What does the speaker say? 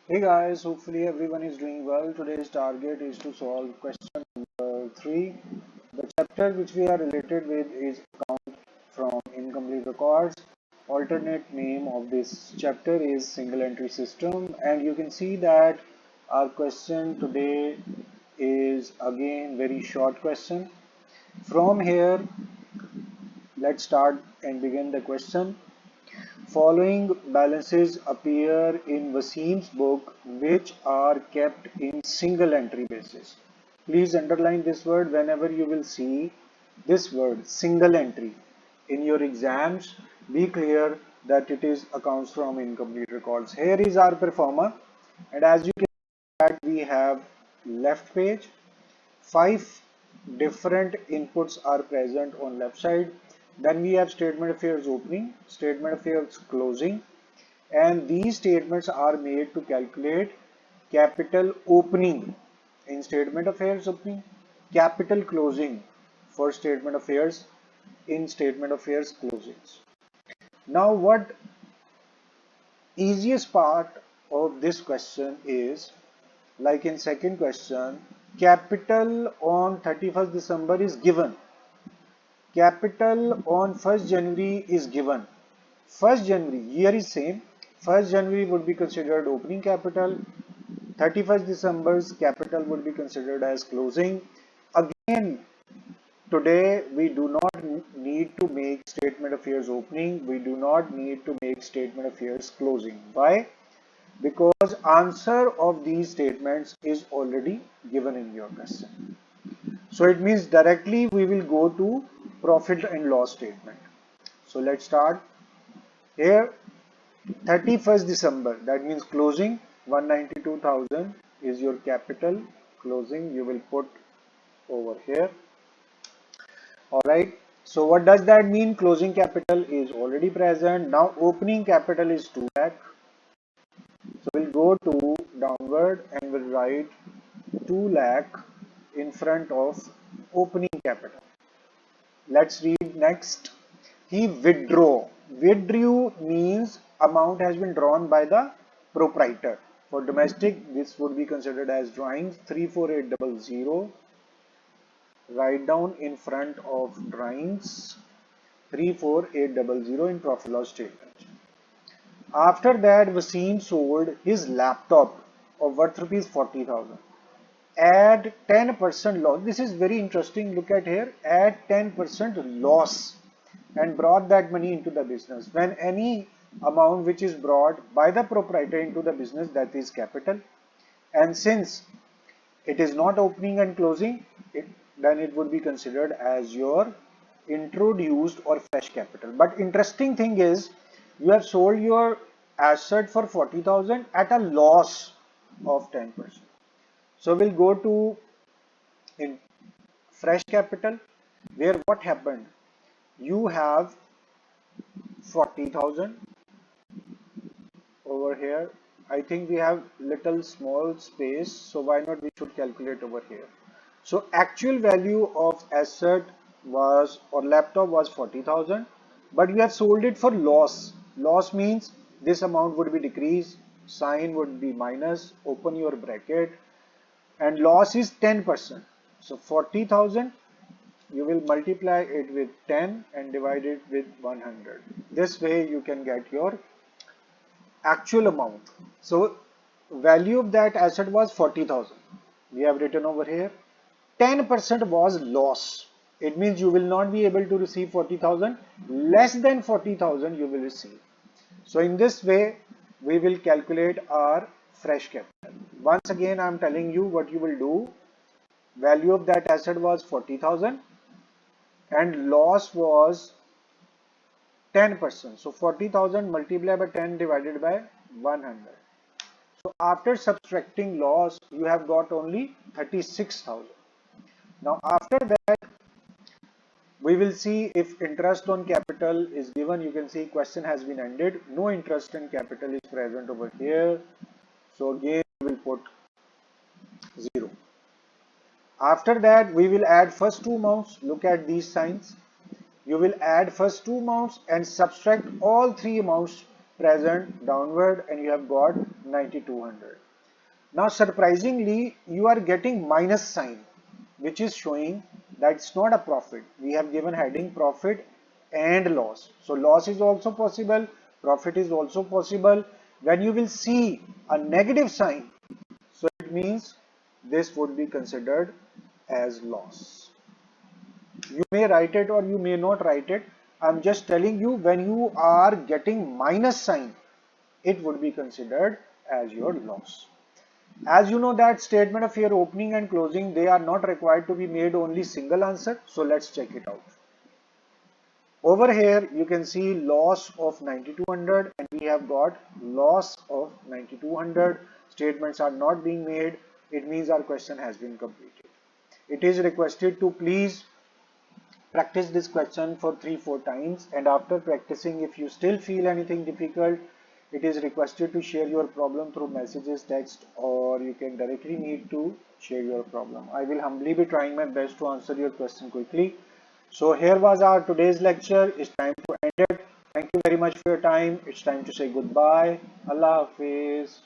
Hey guys, hopefully everyone is doing well. Today's target is to solve question number 3. The chapter which we are related with is account from incomplete records. Alternate name of this chapter is single entry system, and you can see that our question today is again very short question. From here, let's start and begin the question. Following balances appear in Wasim's book which are kept in single entry basis. Please underline this word whenever you will see this word single entry in your exams. Be clear that it is accounts from incomplete records. Here is our performer, and as you can see that we have left page. 5 different inputs are present on left side. Then we have statement affairs opening, statement affairs closing, and these statements are made to calculate capital opening in statement affairs opening, capital closing for statement affairs in statement affairs closings. Now what easiest part of this question is, like in second question, capital on 31st December is given. Capital on 1st January is given. 1st January, year is same. 1st January would be considered opening capital. 31st December's capital would be considered as closing. Again, today we do not need to make statement affairs opening. We do not need to make statement affairs closing. Why? Because answer of these statements is already given in your question. So it means directly we will go to profit and loss statement. So let's start here. 31st December, that means closing 192,000 is your capital. Closing you will put over here. Alright, so what does that mean? Closing capital is already present. Now opening capital is 2 lakh. So we'll go to downward and we'll write 2 lakh in front of opening capital. Let's read next. He withdrew. Withdrew means amount has been drawn by the proprietor. For domestic, this would be considered as drawings 34800. Write down in front of drawings 34800 in profit loss statement. After that, Wasim sold his laptop of worth rupees 40,000. Add 10% loss. This is very interesting. Look at here. Add 10% loss and brought that money into the business. When any amount which is brought by the proprietor into the business, that is capital. And since it is not opening and closing, then it would be considered as your introduced or fresh capital. But interesting thing is, you have sold your asset for 40,000 at a loss of 10%. So we'll go to in fresh capital, where what happened? You have 40,000 over here. I think we have little small space, so why not we should calculate over here. So actual value of asset was, or laptop was 40,000, but we have sold it for loss. Loss means this amount would be decreased, sign would be minus, open your bracket, and loss is 10%. So 40,000, you will multiply it with 10 and divide it with 100. This way you can get your actual amount. So value of that asset was 40,000. We have written over here. 10% was loss. It means you will not be able to receive 40,000. Less than 40,000 you will receive. So in this way, we will calculate our fresh capital. Once again, I am telling you what you will do. Value of that asset was 40,000 and loss was 10%. So 40,000 multiplied by 10 divided by 100. So after subtracting loss, you have got only 36,000. Now after that, we will see if interest on capital is given. You can see question has been ended. No interest in capital is present over here. So again, we will put 0. After that, we will add first two amounts. Look at these signs. You will add first two amounts and subtract all three amounts present downward, and you have got 9200. Now surprisingly, you are getting minus sign, which is showing that it's not a profit. We have given heading profit and loss. So loss is also possible, profit is also possible. When you will see a negative sign, so it means this would be considered as loss. You may write it or you may not write it. I'm just telling you, when you are getting minus sign, it would be considered as your loss. As you know that statement of your opening and closing, they are not required to be made only single answer. So let's check it out. Over here you can see loss of 9200 and we have got loss of 9200. Statements are not being made. It means our question has been completed. It is requested to please practice this question for 3-4 times, and after practicing, if you still feel anything difficult, it is requested to share your problem through messages, text, or you can directly need to share your problem. I will humbly be trying my best to answer your question quickly. So here was our today's lecture. It's time to end it. Thank you very much for your time. It's time to say goodbye. Allah Hafiz.